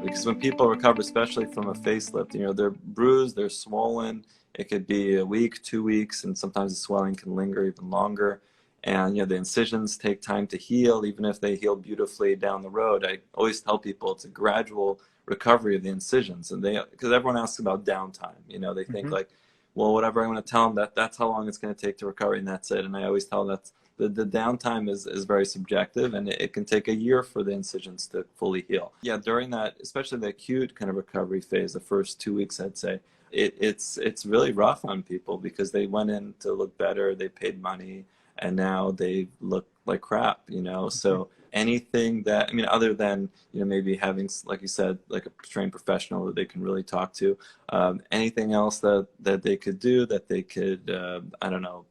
because when people recover, especially from a facelift, they're bruised, they're swollen. It could be a week, 2 weeks, and sometimes the swelling can linger even longer. And the incisions take time to heal, even if they heal beautifully down the road. I always tell people it's a gradual recovery of the incisions, and because everyone asks about downtime. They think like, well, whatever I'm going to tell them, that's how long it's going to take to recover, and that's it. And I always tell them that the downtime is very subjective, and it can take a year for the incisions to fully heal. Yeah, during that, especially the acute kind of recovery phase, the first 2 weeks, I'd say, it's really rough on people because they went in to look better, they paid money, and now they look like crap, So anything that, other than, maybe having, like you said, like a trained professional that they can really talk to, anything else that they could do, that they could, I don't know,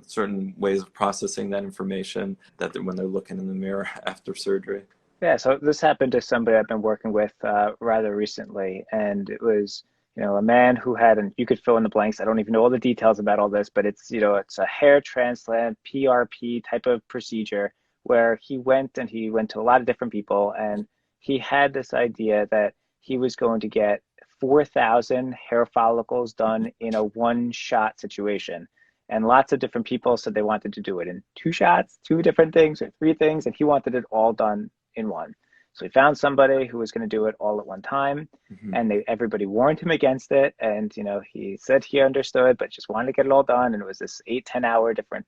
certain ways of processing that information when they're looking in the mirror after surgery. Yeah, so this happened to somebody I've been working with rather recently, and it was, a man who had, and you could fill in the blanks. I don't even know all the details about all this, but it's, it's a hair transplant, PRP type of procedure where he went to a lot of different people, and he had this idea that he was going to get 4,000 hair follicles done in a one-shot situation. And lots of different people said they wanted to do it in 2 shots, 2 different things or 3 things, and he wanted it all done in one. So he found somebody who was going to do it all at one time, and everybody warned him against it. And, he said he understood, but just wanted to get it all done. And it was this 8-10 hour different,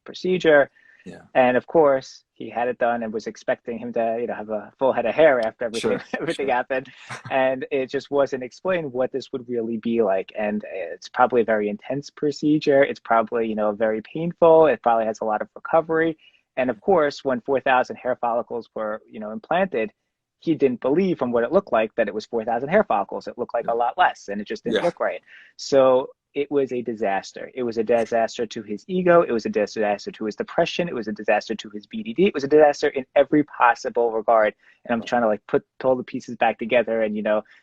procedure. Yeah. And of course, he had it done and was expecting him to, have a full head of hair after everything happened. And it just wasn't explained what this would really be like. And it's probably a very intense procedure. It's probably, very painful. It probably has a lot of recovery. And of course, when 4,000 hair follicles were, implanted, he didn't believe from what it looked like that it was 4,000 hair follicles. It looked like a lot less, and it just didn't look right. So it was a disaster. It was a disaster to his ego. It was a disaster to his depression. It was a disaster to his BDD. It was a disaster in every possible regard. And I'm trying to put all the pieces back together and,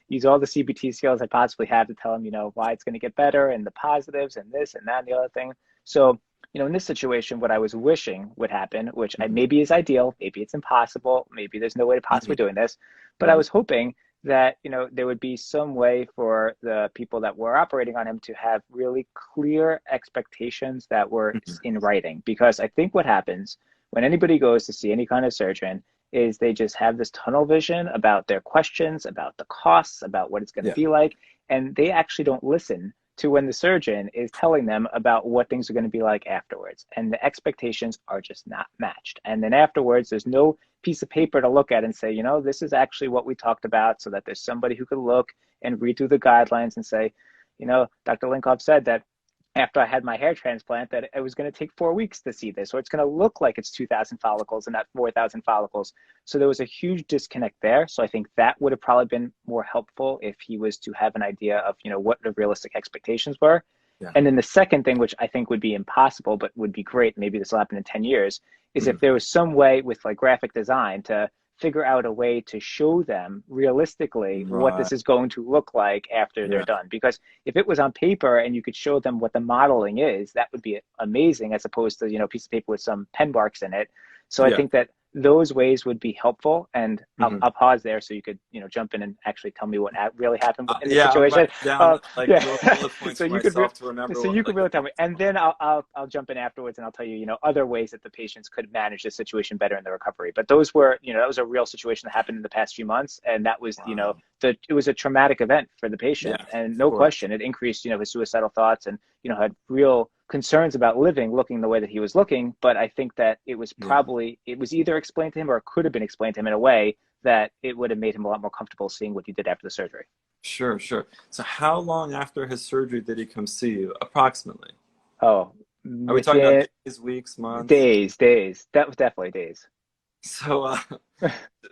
use all the CBT skills I possibly have to tell him, why it's going to get better and the positives and this and that and the other thing. So, in this situation, what I was wishing would happen, which maybe is ideal, maybe it's impossible, maybe there's no way to possibly doing this, but I was hoping that, there would be some way for the people that were operating on him to have really clear expectations that were in writing. Because I think what happens when anybody goes to see any kind of surgeon is they just have this tunnel vision about their questions, about the costs, about what it's going to be like, and they actually don't listen to when the surgeon is telling them about what things are going to be like afterwards. And the expectations are just not matched. And then afterwards, there's no piece of paper to look at and say, this is actually what we talked about, so that there's somebody who could look and read through the guidelines and say, Dr. Linkov said that after I had my hair transplant that it was going to take 4 weeks to see this, or it's going to look like it's 2,000 follicles and not 4,000 follicles. So there was a huge disconnect there. So I think that would have probably been more helpful if he was to have an idea of, what the realistic expectations were. Yeah. And then the second thing, which I think would be impossible, but would be great, maybe this will happen in 10 years, is if there was some way with graphic design to figure out a way to show them realistically what this is going to look like after they're done. Because if it was on paper and you could show them what the modeling is, that would be amazing, as opposed to, a piece of paper with some pen marks in it. So I think that those ways would be helpful. And I'll pause there so you could, jump in and actually tell me what really happened in the situation. So you could really tell me, and then I'll jump in afterwards and I'll tell you, other ways that the patients could manage the situation better in the recovery. But those were, that was a real situation that happened in the past few months, and that was, it was a traumatic event for the patient, and no question, it increased, his suicidal thoughts, and had real concerns about looking the way that he was looking. But I think that it was probably, it was either explained to him or it could have been explained to him in a way that it would have made him a lot more comfortable seeing what he did after the surgery. Sure. So how long after his surgery did he come see you, approximately? Oh, are we talking about days, weeks, months? Days. That was definitely days. So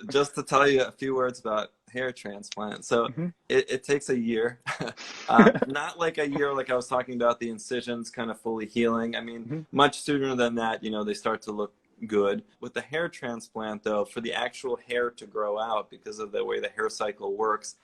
just to tell you a few words about hair transplant. So it takes a year, not like a year like I was talking about, the incisions kind of fully healing. I mean, much sooner than that, they start to look good. With the hair transplant, though, for the actual hair to grow out, because of the way the hair cycle works,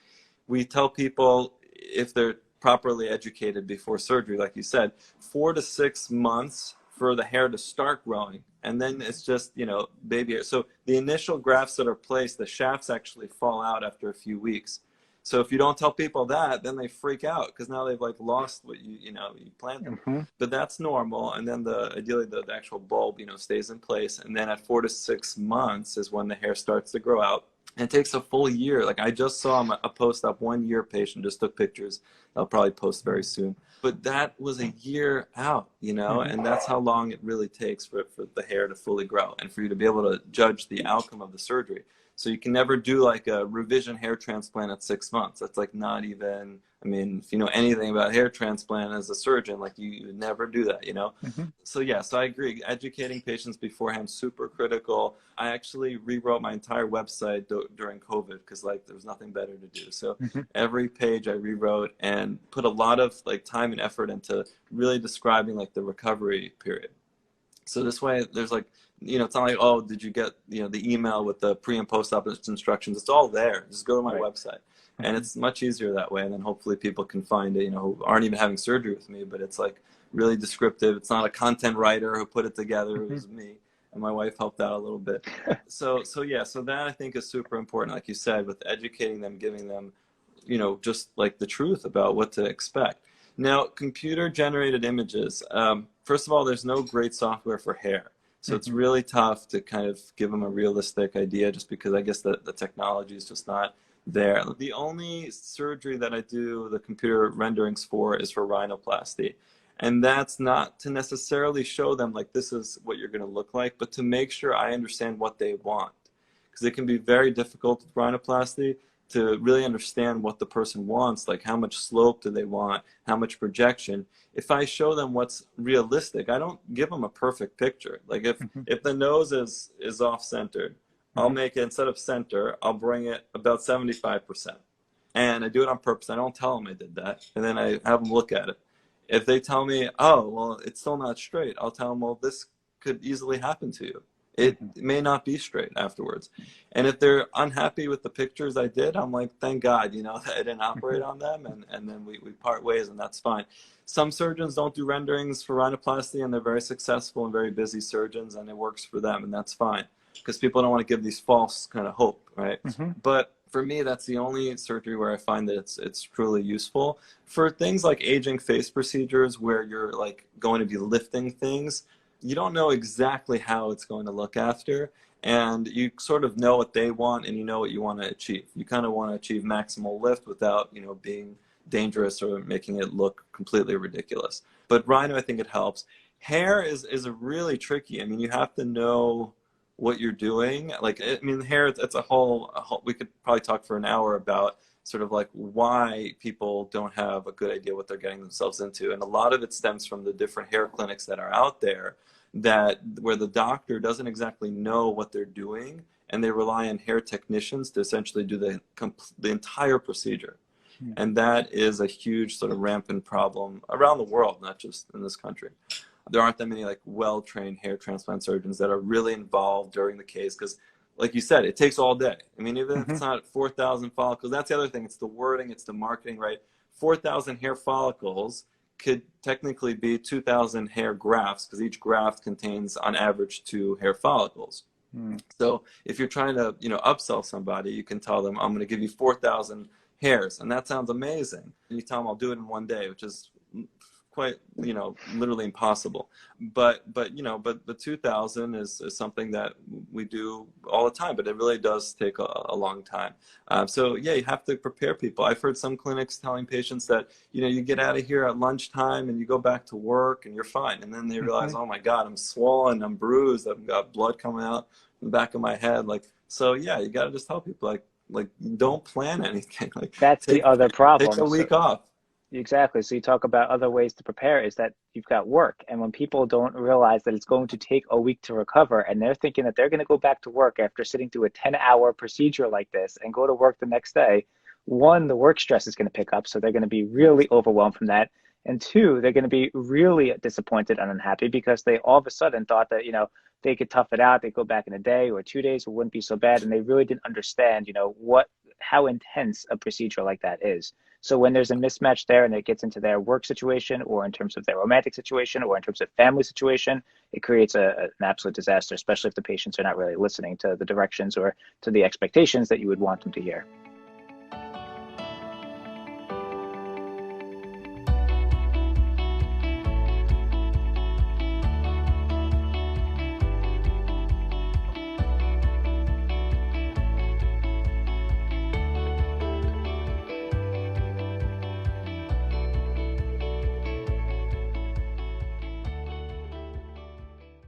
we tell people, if they're properly educated before surgery, like you said, 4 to 6 months for the hair to start growing. And then it's just, you know, baby hair. So the initial grafts that are placed, the shafts actually fall out after a few weeks. So if you don't tell people that, then they freak out because now they've like lost what you planted. But that's normal. And then ideally the actual bulb, you know, stays in place. And then at 4 to 6 months is when the hair starts to grow out. And it takes a full year. Like I just saw a post-op 1 year patient, just took pictures. I'll probably post very soon. But that was a year out, you know, and that's how long it really takes for the hair to fully grow and for you to be able to judge the outcome of the surgery. So you can never do like a revision hair transplant at 6 months. That's like not even, I mean, if you know anything about hair transplant as a surgeon, like you would never do that, you know? So yeah, so I agree. Educating patients beforehand, super critical. I actually rewrote my entire website during COVID because like there was nothing better to do. So every page I rewrote and put a lot of like time and effort into really describing like the recovery period. So this way there's like, you know, it's not like, oh, did you get, you know, the email with the pre and post-op instructions? It's all there. Just go to my website. And it's much easier that way. And then hopefully people can find it, you know, who aren't even having surgery with me, but it's like really descriptive. It's not a content writer who put it together. It was me. And my wife helped out a little bit. So yeah, so that I think is super important, like you said, with educating them, giving them, you know, just like the truth about what to expect. Now, computer-generated images. First of all, there's no great software for hair. So it's really tough to kind of give them a realistic idea just because I guess the technology is just not there. The only surgery that I do the computer renderings for is for rhinoplasty. And that's not to necessarily show them like this is what you're going to look like, but to make sure I understand what they want. Because it can be very difficult with rhinoplasty to really understand what the person wants, like how much slope do they want, how much projection. If I show them what's realistic, I don't give them a perfect picture. Like if the nose is off-centered, I'll make it, instead of center, I'll bring it about 75%. And I do it on purpose. I don't tell them I did that. And then I have them look at it. If they tell me, oh, well, it's still not straight, I'll tell them, well, this could easily happen to you. It may not be straight afterwards. And if they're unhappy with the pictures I did, I'm like, thank God, you know, that I didn't operate on them. And then we part ways, and that's fine. Some surgeons don't do renderings for rhinoplasty, and they're very successful and very busy surgeons, and it works for them, and that's fine. Because people don't want to give these false kind of hope, right? But for me, that's the only surgery where I find that it's truly useful. For things like aging face procedures where you're like going to be lifting things, you don't know exactly how it's going to look after, and you sort of know what they want and you know what you want to achieve. You kind of want to achieve maximal lift without, you know, being dangerous or making it look completely ridiculous. But rhino, I think it helps. Hair is really tricky. I mean, you have to know what you're doing. Like, I mean, hair, it's a whole, we could probably talk for an hour about sort of like why people don't have a good idea what they're getting themselves into. And a lot of it stems from the different hair clinics that are out there where the doctor doesn't exactly know what they're doing, and they rely on hair technicians to essentially do the entire procedure. And that is a huge sort of rampant problem around the world, not just in this country. There aren't that many like well-trained hair transplant surgeons that are really involved during the case because, like you said, it takes all day. I mean, even if it's not 4,000 follicles, that's the other thing. It's the wording, it's the marketing, right? 4,000 hair follicles could technically be 2,000 hair grafts because each graft contains, on average, 2 hair follicles. So if you're trying to, you know, upsell somebody, you can tell them, I'm going to give you 4,000 hairs, and that sounds amazing. And you tell them, I'll do it in 1 day, which is quite, you know, literally impossible. But you know, but the 2,000 is something that we do all the time, but it really does take a long time. So yeah, you have to prepare people. I've heard some clinics telling patients that, you know, you get out of here at lunchtime and you go back to work and you're fine. And then they realize, oh my God, I'm swollen, I'm bruised, I've got blood coming out in the back of my head. Like, so yeah, you got to just tell people like don't plan anything. Like that's the other problem. Take a week off. Exactly. So you talk about other ways to prepare is that you've got work. And when people don't realize that it's going to take a week to recover and they're thinking that they're going to go back to work after sitting through a 10-hour procedure like this and go to work the next day, one, the work stress is going to pick up. So they're going to be really overwhelmed from that. And two, they're going to be really disappointed and unhappy because they all of a sudden thought that, you know, they could tough it out. They go back in a day or 2 days, it wouldn't be so bad. And they really didn't understand, you know, how intense a procedure like that is. So when there's a mismatch there and it gets into their work situation or in terms of their romantic situation or in terms of family situation, it creates an absolute disaster, especially if the patients are not really listening to the directions or to the expectations that you would want them to hear.